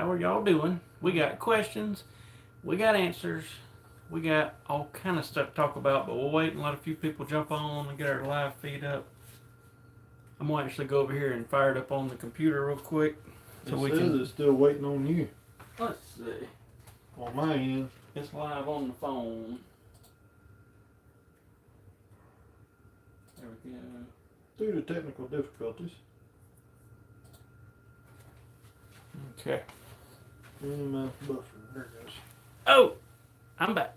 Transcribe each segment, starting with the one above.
How are y'all doing? We got questions, we got answers, we got all kind of stuff to talk about, but we'll wait and let a few people jump on and get our live feed up. I'm gonna actually go over here and fire it up on the computer real quick. So we can. It's still waiting on you. Let's see. On my end. It's live on the phone. There we go. Due to technical difficulties. Okay. In my buffer. There it goes. Oh! I'm back.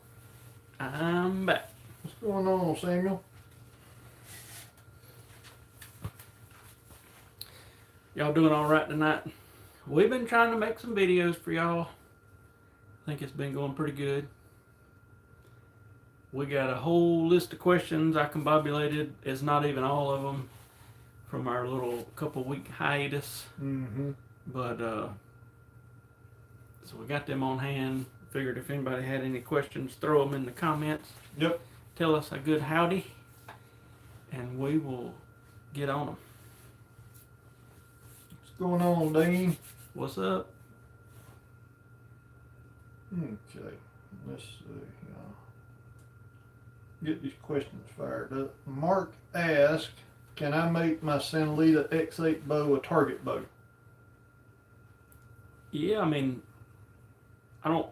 I'm back. What's going on, Samuel? Y'all doing alright tonight? We've been trying to make some videos for y'all. I think it's been going pretty good. We got a whole list of questions I combobulated. It's not even all of them from our little couple week hiatus. Mm-hmm. But, so we got them on hand. Figured if anybody had any questions, throw them in the comments. Yep. Tell us a good howdy. And we will get on them. What's going on, Dean? What's up? Okay. Let's see. Get these questions fired up. Mark asked, can I make my Sotolita X8 bow a target bow? Yeah, I mean, I don't...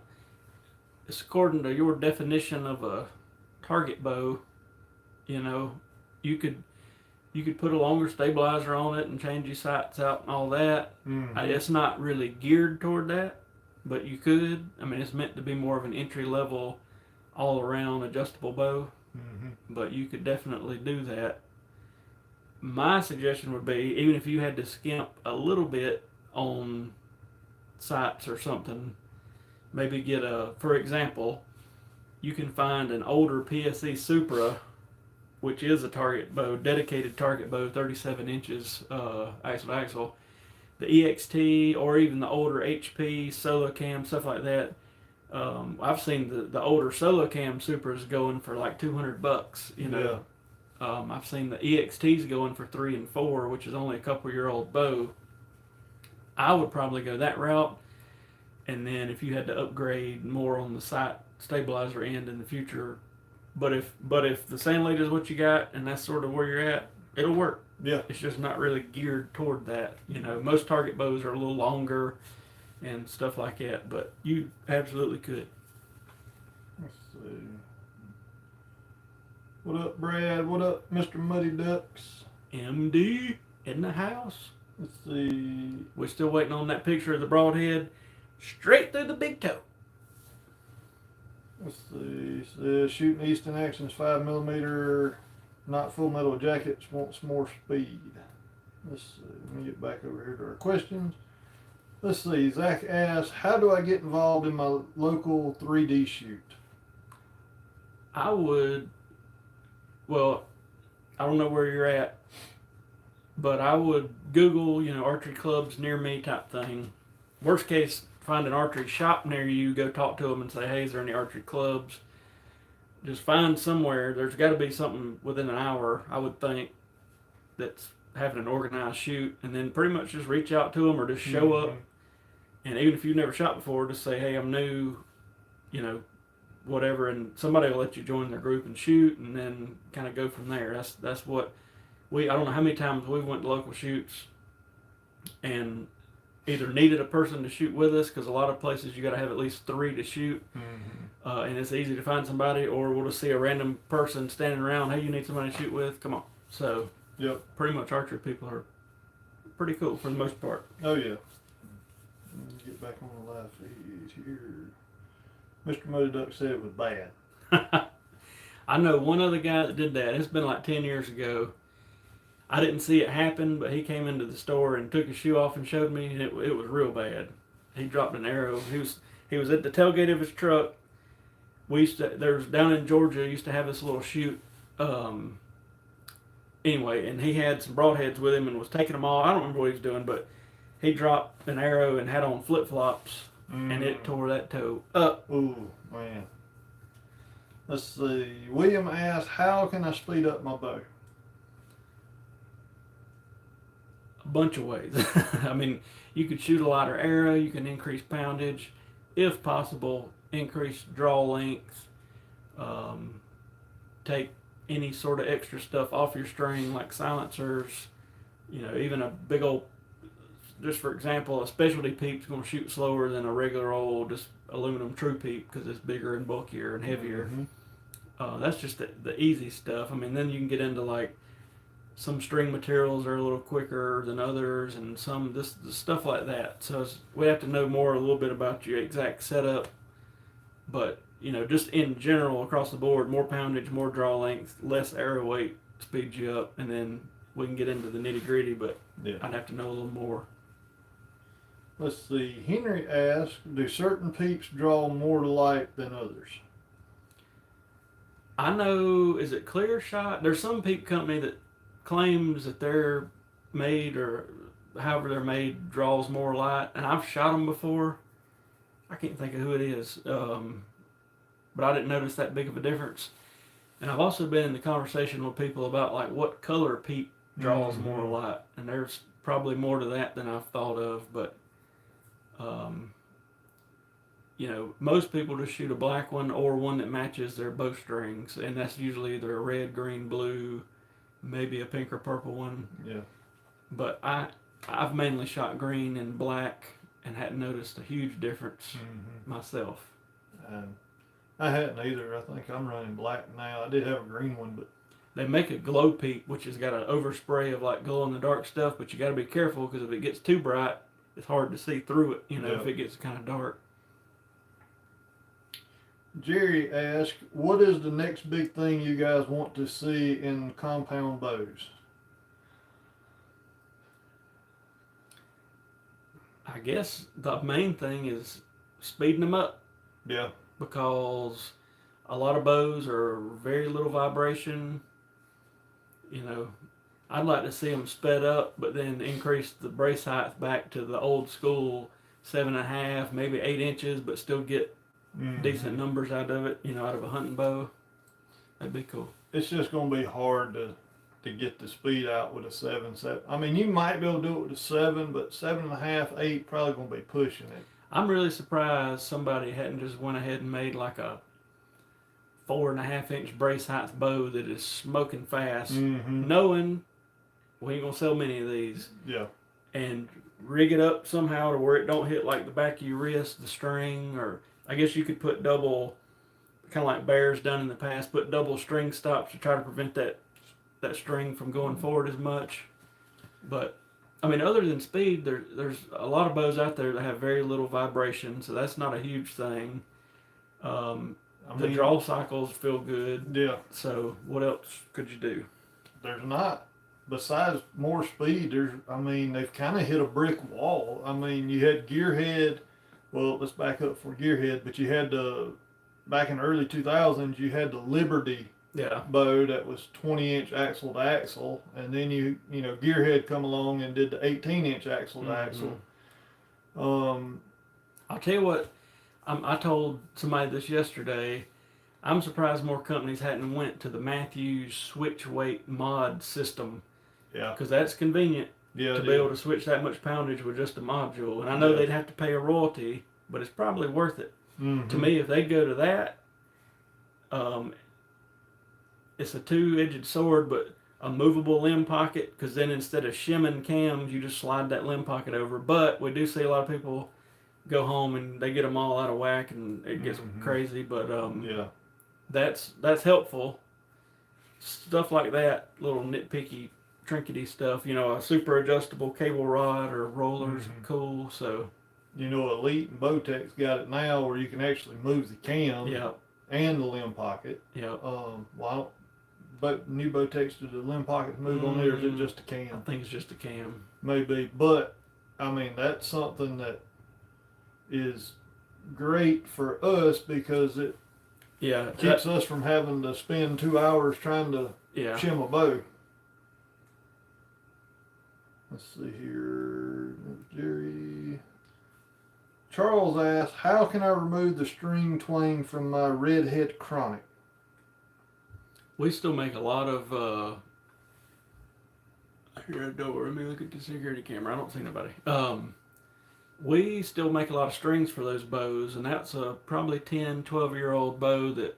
It's according to your definition of a target bow. You know, you could put a longer stabilizer on it and change your sights out and all that. Mm-hmm. It's not really geared toward that, but you could. I mean, it's meant to be more of an entry level, all around adjustable bow. Mm-hmm. But you could definitely do that. My suggestion would be, even if you had to skimp a little bit on sights or something, maybe get for example, you can find an older PSE Supra, which is a target bow, dedicated target bow, 37 inches axle to axle. The EXT or even the older HP Solo Cam, stuff like that. I've seen the older Solo Cam Supras going for like $200, you know. Yeah. I've seen the EXTs going for $3 and $4, which is only a couple-year-old bow. I would probably go that route, and then if you had to upgrade more on the sight stabilizer end in the future, but if the Sotolita is what you got and that's sort of where you're at, it'll work. Yeah. It's just not really geared toward that. You know, most target bows are a little longer and stuff like that, but you absolutely could. Let's see. What up, Brad? What up, Mr. Muddy Ducks? MD in the house. Let's see. We're still waiting on that picture of the broadhead straight through the big toe. Let's see. Says shooting Easton Actions 5mm, not full metal jackets, wants more speed. Let's see. Let me get back over here to our questions. Let's see. Zach asks, how do I get involved in my local 3D shoot? I would, well, I don't know where you're at, but I would Google, you know, archery clubs near me type thing. Worst case, find an archery shop near you, go talk to them and say, hey, is there any archery clubs? Just find somewhere. There's got to be something within an hour, I would think, that's having an organized shoot, and then pretty much just reach out to them or just show up. And even if you've never shot before, just say, hey, I'm new, you know, whatever, and somebody will let you join their group and shoot, and then kind of go from there. That's what I don't know how many times we went to local shoots and either needed a person to shoot with us, because a lot of places you got to have at least 3 to shoot, and it's easy to find somebody, or we'll just see a random person standing around, hey, you need somebody to shoot with, come on. So yep, pretty much archery people are pretty cool for the most part. Oh yeah. Let me get back on the live feed here. Mr. Muddy Duck said it was bad. I know one other guy that did that. It's been like 10 years ago. I didn't see it happen, but he came into the store and took his shoe off and showed me, and it was real bad. He dropped an arrow. He was at the tailgate of his truck. There's down in Georgia, used to have this little shoot. Anyway, and he had some broadheads with him and was taking them all. I don't remember what he was doing, but he dropped an arrow and had on flip-flops, and it tore that toe up. Ooh, man. Let's see. William asked, how can I speed up my bow? bunch of ways. I mean, you could shoot a lighter arrow, you can increase poundage, if possible, increase draw length, take any sort of extra stuff off your string like silencers, even a big old, just for example, a specialty peep's going to shoot slower than a regular old just aluminum true peep because it's bigger and bulkier and heavier. That's just the easy stuff. I mean, then you can get into like some string materials are a little quicker than others, and some this stuff like that. So we have to know more a little bit about your exact setup, but just in general across the board, more poundage, more draw length, less arrow weight speeds you up, and then we can get into the nitty gritty. But yeah, I'd have to know a little more. Let's see. Henry asks, do certain peeps draw more light than others? I know, is it Clear Shot? There's some peep company that claims that they're made, or however they're made, draws more light, and I've shot them before. I can't think of who it is, but I didn't notice that big of a difference. And I've also been in the conversation with people about like what color peep draws more light, and there's probably more to that than I've thought of, but most people just shoot a black one or one that matches their bowstrings, and that's usually either a red, green, blue, maybe a pink or purple one. Yeah. But I've mainly shot green and black and hadn't noticed a huge difference myself. I hadn't either. I think I'm running black now. I did have a green one, but they make a glow peep, which has got an overspray of like glow in the dark stuff, but you got to be careful because if it gets too bright, it's hard to see through it, if it gets kind of dark. Jerry asked, what is the next big thing you guys want to see in compound bows? I guess the main thing is speeding them up. Yeah. Because a lot of bows are very little vibration. I'd like to see them sped up, but then increase the brace height back to the old school 7.5, maybe 8 inches, but still get decent numbers out of it, out of a hunting bow. That'd be cool. It's just going to be hard to get the speed out with a 7. I mean, you might be able to do it with a 7, but 7.5, 8 probably going to be pushing it. I'm really surprised somebody hadn't just went ahead and made like a 4.5 inch brace height bow that is smoking fast, knowing we ain't gonna sell many of these. Yeah. And rig it up somehow to where it don't hit like the back of your wrist, the string, or I guess you could put double, kind of like Bear's done in the past, put double string stops to try to prevent that string from going forward as much. But I mean, other than speed, there's a lot of bows out there that have very little vibration, so that's not a huge thing. The draw cycles feel good. Yeah. So what else could you do? There's not. Besides more speed, they've kind of hit a brick wall. I mean, you had Gearhead. Well, let's back up for Gearhead, but you had back in the early 2000s, you had the Liberty bow that was 20-inch axle to axle, and then Gearhead come along and did the 18-inch axle to axle. I'll tell you what, I told somebody this yesterday. I'm surprised more companies hadn't went to the Matthews switch weight mod system. Yeah, because that's convenient to be able to switch that much poundage with just a module. And I know they'd have to pay a royalty, but it's probably worth it. To me, if they go to that, it's a 2-edged sword, but a movable limb pocket, because then instead of shimming cams, you just slide that limb pocket over. But we do see a lot of people go home and they get them all out of whack and it gets crazy. But that's helpful. Stuff like that, little nitpicky, trinkety stuff. A super adjustable cable rod or rollers are cool. So Elite and Bowtech's got it now where you can actually move the cam and the limb pocket. But new Bowtech's, do the limb pockets move on there, or is it just a cam? I think it's just a cam. Maybe, but I mean, that's something that is great for us because it keeps us from having to spend 2 hours trying to shim a bow. Let's see here, Jerry. Charles asked, how can I remove the string twain from my Redhead Chronic? We still make a lot of Here a door. Let me look at the security camera. I don't see nobody. We still make a lot of strings for those bows, and that's a probably 10, 12-year-old bow that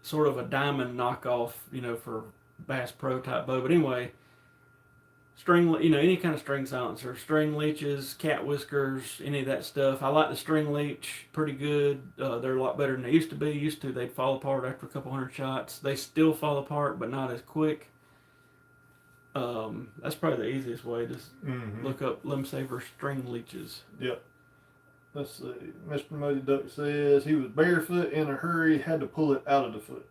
sort of a diamond knockoff, for Bass Pro type bow. But anyway, string, any kind of string silencer, string leeches, cat whiskers, any of that stuff. I like the string leech pretty good. They're a lot better than they used to be. They'd fall apart after a couple hundred shots. They still fall apart, but not as quick. That's probably the easiest way. Just look up Limb Saver string leeches. Yep. Let's see. Mr. Muddy Duck says he was barefoot in a hurry, had to pull it out of the foot.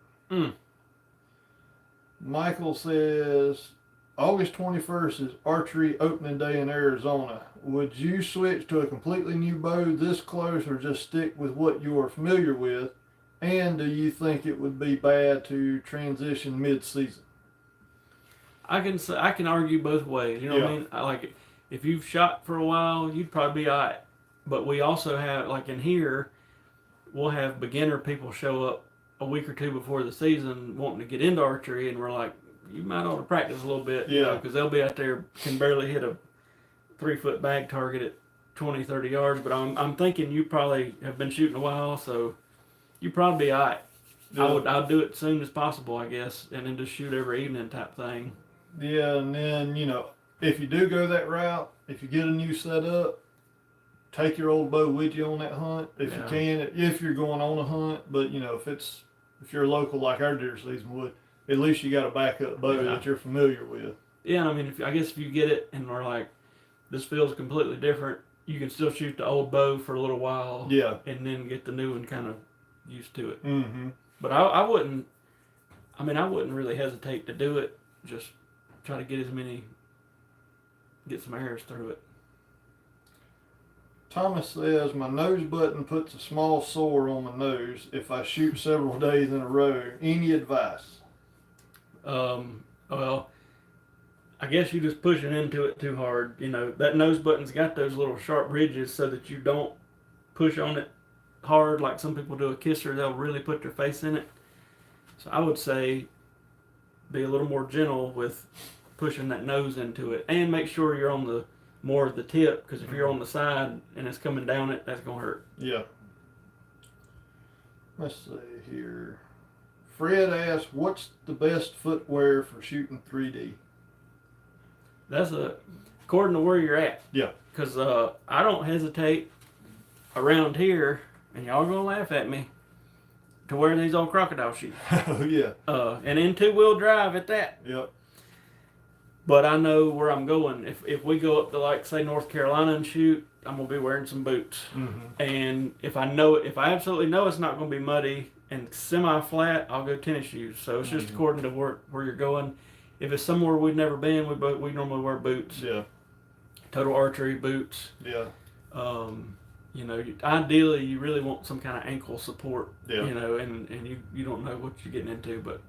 Michael says August 21st is archery opening day in Arizona. Would you switch to a completely new bow this close or just stick with what you are familiar with? And do you think it would be bad to transition mid-season? I can argue both ways. You know what I mean? Like, if you've shot for a while, you'd probably be alright. But we also have, like in here, we'll have beginner people show up a week or two before the season wanting to get into archery, and we're like, you might ought to practice a little bit, because they'll be out there, can barely hit a 3-foot bag target at 20, 30 yards. But I'm thinking you probably have been shooting a while, so you probably be alright. Yeah. I'll do it as soon as possible, I guess, and then just shoot every evening type thing. Yeah, and then, if you do go that route, if you get a new setup, take your old bow with you on that hunt if you can, if you're going on a hunt. But, if you're local like our deer season would, at least you got a backup bow that you're familiar with. Yeah, I mean, I guess if you get it and we're like, this feels completely different, you can still shoot the old bow for a little while. Yeah. And then get the new one kind of used to it. Mm-hmm. But I wouldn't really hesitate to do it. Just try to get some arrows through it. Thomas says, my nose button puts a small sore on my nose if I shoot several days in a row. Any advice? Well, I guess you're just pushing into it too hard. That nose button's got those little sharp ridges so that you don't push on it hard like some people do a kisser. They'll really put their face in it. So I would say be a little more gentle with pushing that nose into it, and make sure you're on the more of the tip, because if you're on the side and it's coming down it, that's gonna hurt. Yeah. Let's see here. Fred asks, what's the best footwear for shooting 3D? That's according to where you're at. Yeah. Because I don't hesitate around here, and y'all gonna laugh at me, to wear these old crocodile shoes. Oh yeah. And in 2-wheel drive at that. Yep. But I know where I'm going. If we go up to, like, say, North Carolina and shoot, I'm going to be wearing some boots. Mm-hmm. And if I absolutely know it's not going to be muddy and semi-flat, I'll go tennis shoes. So it's just according to where you're going. If it's somewhere we've never been, we normally wear boots. Yeah. Total archery boots. Yeah. Ideally, you really want some kind of ankle support. Yeah. And you don't know what you're getting into, but.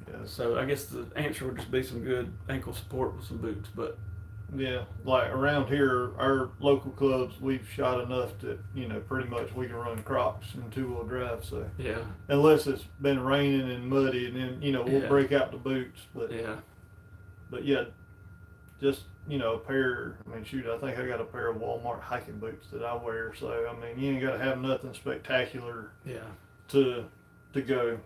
Yeah. So I guess the answer would just be some good ankle support with some boots. But yeah, like around here, our local clubs, we've shot enough that pretty much we can run Crocs and 2-wheel drive. So yeah, unless it's been raining and muddy, and then we'll break out the boots. But yeah, just a pair. I mean, shoot, I think I got a pair of Walmart hiking boots that I wear. So I mean, you ain't got to have nothing spectacular. Yeah. To go.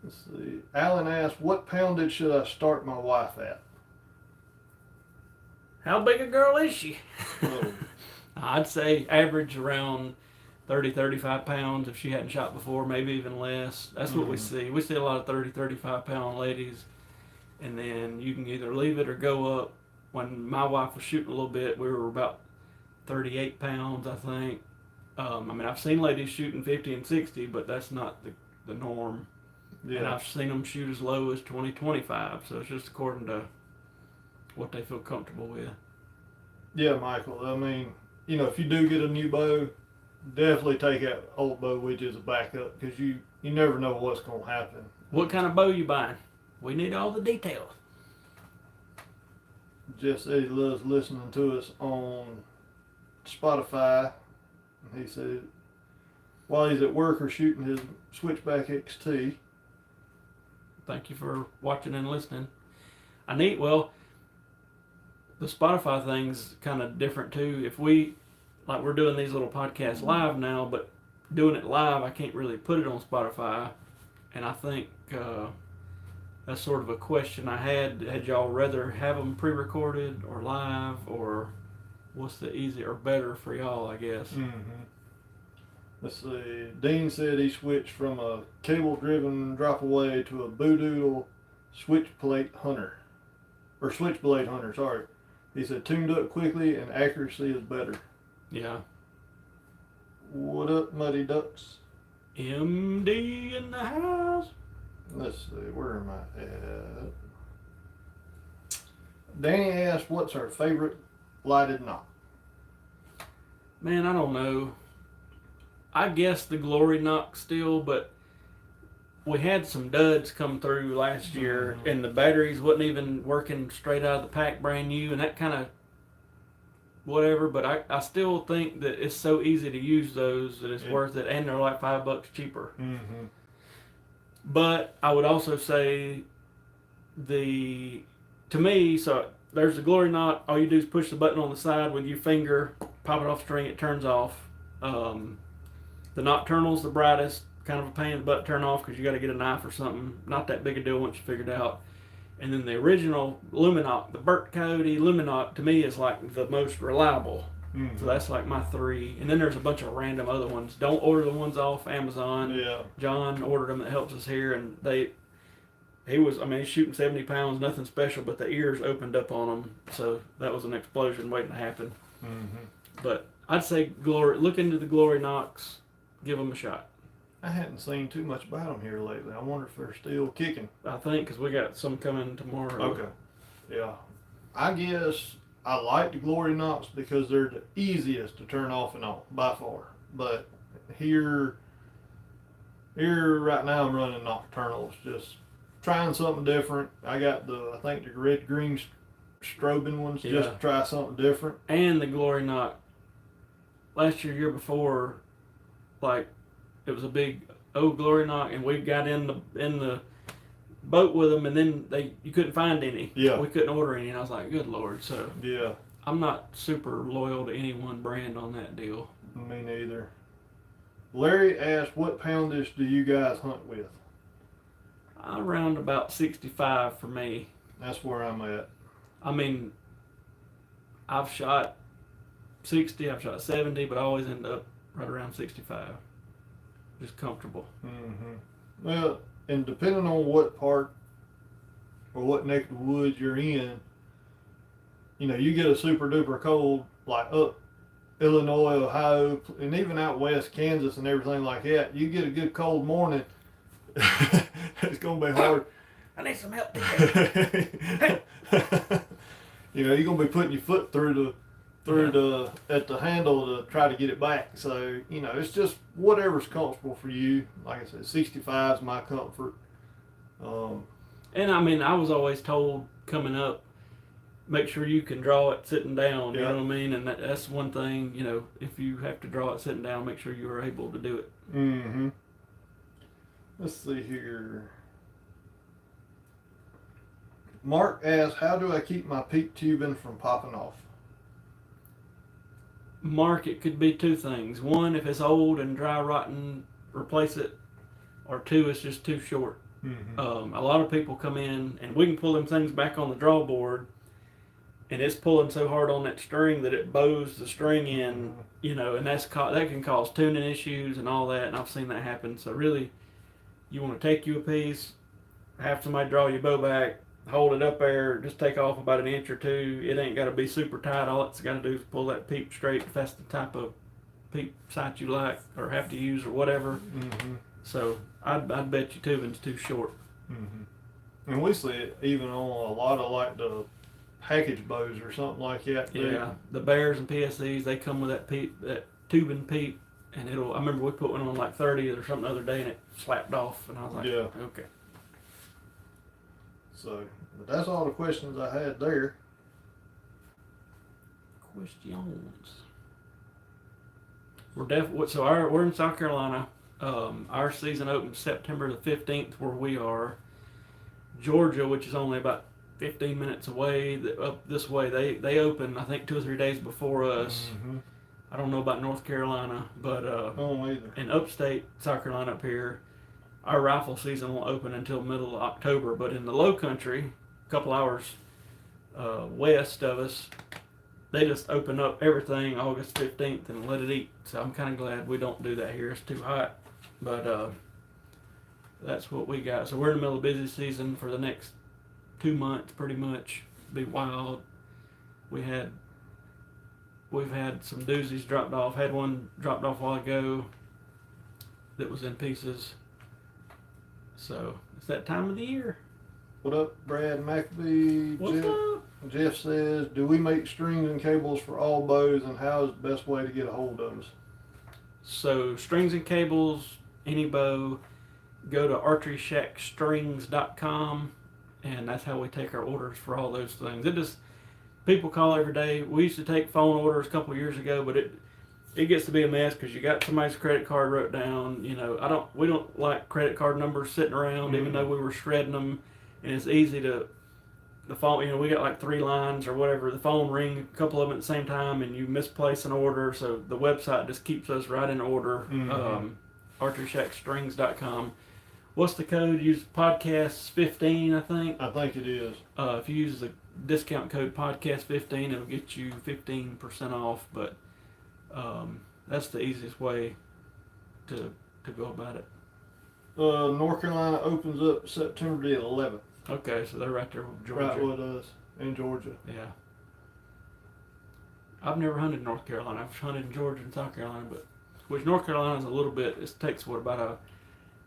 Let's see. Alan asked, what poundage should I start my wife at? How big a girl is she? Oh. I'd say average around 30, 35 pounds if she hadn't shot before, maybe even less. That's what we see. We see a lot of 30, 35 pound ladies. And then you can either leave it or go up. When my wife was shooting a little bit, we were about 38 pounds, I think. I've seen ladies shooting 50 and 60, but that's not the norm. Yeah. And I've seen them shoot as low as 20, 25. So it's just according to what they feel comfortable with. Yeah, Michael. I mean, if you do get a new bow, definitely take that old bow with you as a backup, because you never know what's going to happen. What kind of bow you buying? We need all the details. Jess said he loves listening to us on Spotify. He said while he's at work or shooting his Switchback XT, thank you for watching and listening. The Spotify thing's kind of different too. If we, like, we're doing these little podcasts live now, but doing it live, I can't really put it on Spotify. And I think that's sort of a question I had. Had y'all rather have them pre-recorded or live, or what's the easier or better for y'all, I guess? Mm-hmm. Let's see. Dean said he switched from a cable-driven drop-away to a Boodoodle switchblade hunter. Sorry. He said tuned up quickly and accuracy is better. Yeah. What up, Muddy Ducks? MD in the house. Let's see, where am I at? Danny asked, what's our favorite lighted knot? Man, I don't know. I guess the Glory Knock still, but we had some duds come through last year, and the batteries wasn't even working straight out of the pack brand new, and that kind of whatever, but I still think that it's so easy to use those that it's worth it, and they're like $5 cheaper. Mm-hmm. But I would also say to me, so there's the Glory Knot. All you do is push the button on the side with your finger, pop it off the string, it turns off. The Nocturnal's the brightest, kind of a pain in the butt to turn off because you got to get a knife or something. Not that big a deal once you figure it out. And then the original Luminoc, the Burt Cody Luminoc, to me is like the most reliable. Mm-hmm. So that's like my 3. And then there's a bunch of random other ones. Don't order the ones off Amazon. Yeah. John ordered them that helps us here, and he's shooting 70 pounds, nothing special, but the ears opened up on him. So that was an explosion waiting to happen. Mm-hmm. But I'd say look into the Glory Knox, give them a shot. I hadn't seen too much about them here lately. I wonder if they're still kicking. I think, because we got some coming tomorrow. Okay. Yeah. I guess I like the Glory Knox because they're the easiest to turn off and on, by far. But here right now I'm running Nocturnals, just trying something different. I got the red green strobing ones, just to try something different. And the Glory Knox, last year before, like, it was a big Glory Knock, and we got in the boat with them, and then you couldn't find any. Yeah. We couldn't order any, and I was like, good Lord. So yeah, I'm not super loyal to any one brand on that deal. Me neither. Larry asked, what poundage do you guys hunt with? Around about 65 for me. That's where I'm at. I mean, I've shot 60, I've shot 70, but I always end up right around 65. Just comfortable. Mm-hmm. Well, and depending on what part or what neck of the woods you're in, you get a super duper cold, like up Illinois, Ohio, and even out west, Kansas and everything like that, you get a good cold morning, it's going to be hard. I need some help. You're going to be putting your foot through at the handle to try to get it back. So, it's just whatever's comfortable for you. Like I said, 65 is my comfort. And I was always told coming up, make sure you can draw it sitting down, you know what I mean? And that's one thing, if you have to draw it sitting down, make sure you are able to do it. Mm-hmm. Let's see here. Mark asks, how do I keep my peak tubing from popping off? Mark, it could be 2 things. 1, if it's old and dry rotten, replace it. Or 2, it's just too short. Mm-hmm. A lot of people come in, and we can pull them things back on the draw board, and it's pulling so hard on that string that it bows the string in, and that can cause tuning issues and all that, and I've seen that happen. So really, you want to take you a piece, have somebody draw your bow back, hold it up there, just take off about an inch or 2. It ain't got to be super tight. All it's got to do is pull that peep straight if that's the type of peep sight you like or have to use or whatever. Mm-hmm. So I'd bet you tubing's too short. Mm-hmm. And we see it even on a lot of like the package bows or something like that. Yeah, the Bears and PSCs, they come with that tubing peep, and I remember we put one on like 30 or something the other day, and it slapped off, and I was like, okay. So, but that's all the questions I had there. Questions. We're in South Carolina. Our season opens September the 15th where we are. Georgia, which is only about 15 minutes away, up this way, they open, I think, 2 or 3 days before us. Mm-hmm. I don't know about North Carolina, but Oh, either. in upstate South Carolina up here, our rifle season won't open until middle of October. But in the low country, a couple hours west of us, they just open up everything August 15th and let it eat. So I'm kind of glad we don't do that here. It's too hot. But that's what we got. So we're in the middle of busy season for the next 2 months, pretty much. Be wild. We've had some doozies dropped off. Had one dropped off a while ago that was in pieces. So it's that time of the year. What up, Brad McAfee? What's up? Jeff says, do we make strings and cables for all bows, and how is the best way to get a hold of us? So strings and cables, any bow, go to archeryshackstrings.com, and that's how we take our orders for all those things. It just, people call every day. We used to take phone orders a couple of years ago, but it gets to be a mess because you got somebody's credit card wrote down. You know, we don't like credit card numbers sitting around, even though we were shredding them, and it's easy to, the phone, you know, we got like 3 lines or whatever, the phone ring a couple of them at the same time, and you misplace an order, so the website just keeps us right in order. Archeryshackstrings.com. What's the code? Use podcast 15, I think. I think it is. If you use the discount code podcast 15, it'll get you 15% off, but that's the easiest way to go about it. North Carolina opens up September the 11th. Okay, so they're right there with Georgia. Right with us in Georgia. Yeah. I've never hunted in North Carolina. I've hunted in Georgia and South Carolina, but which North Carolina's a little bit. It takes about an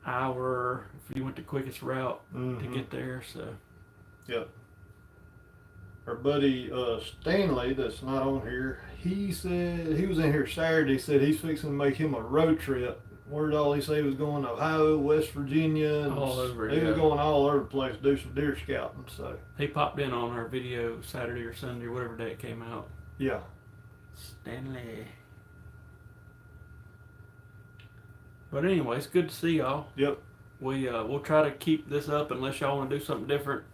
hour if you went the quickest route to get there. So. Yep. Our buddy Stanley, that's not on here, he said he was in here Saturday. Said he's fixing to make him a road trip. Where did all he say he was going? Ohio, West Virginia, and all over. He was going all over the place to do some deer scouting. So he popped in on our video Saturday or Sunday or whatever day it came out. Yeah. Stanley. But anyway, it's good to see y'all. Yep. We'll try to keep this up unless y'all want to do something different.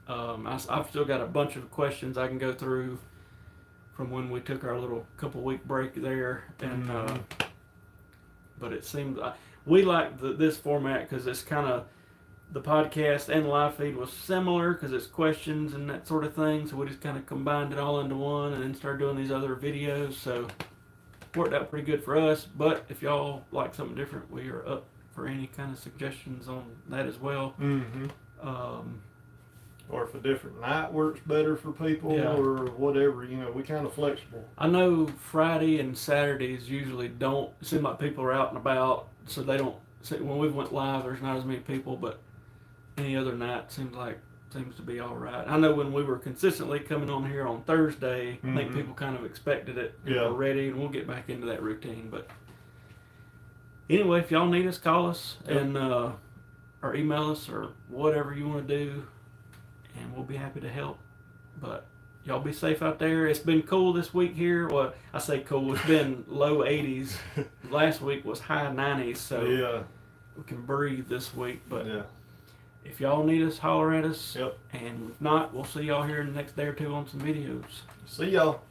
I've still got a bunch of questions I can go through from when we took our little couple week break there, and but it seems we like this format because it's kind of, the podcast and the live feed was similar because it's questions and that sort of thing. So we just kind of combined it all into one and then started doing these other videos. So worked out pretty good for us. But if y'all like something different, we are up for any kind of suggestions on that as well. Or if a different night works better for people, or whatever, you know, we kind of flexible. I know Friday and Saturdays usually don't seem like people are out and about, so they don't. When we went live, there's not as many people, but any other night seems to be all right. I know when we were consistently coming on here on Thursday, I think people kind of expected it, were ready, and we'll get back into that routine. But anyway, if y'all need us, call us and or email us or whatever you want to do, and we'll be happy to help. But y'all be safe out there. It's been cool this week here. Well, I say cool. It's been low 80s. Last week was high 90s, so we can breathe this week. But if y'all need us, holler at us. And if not, we'll see y'all here in the next day or two on some videos. See y'all.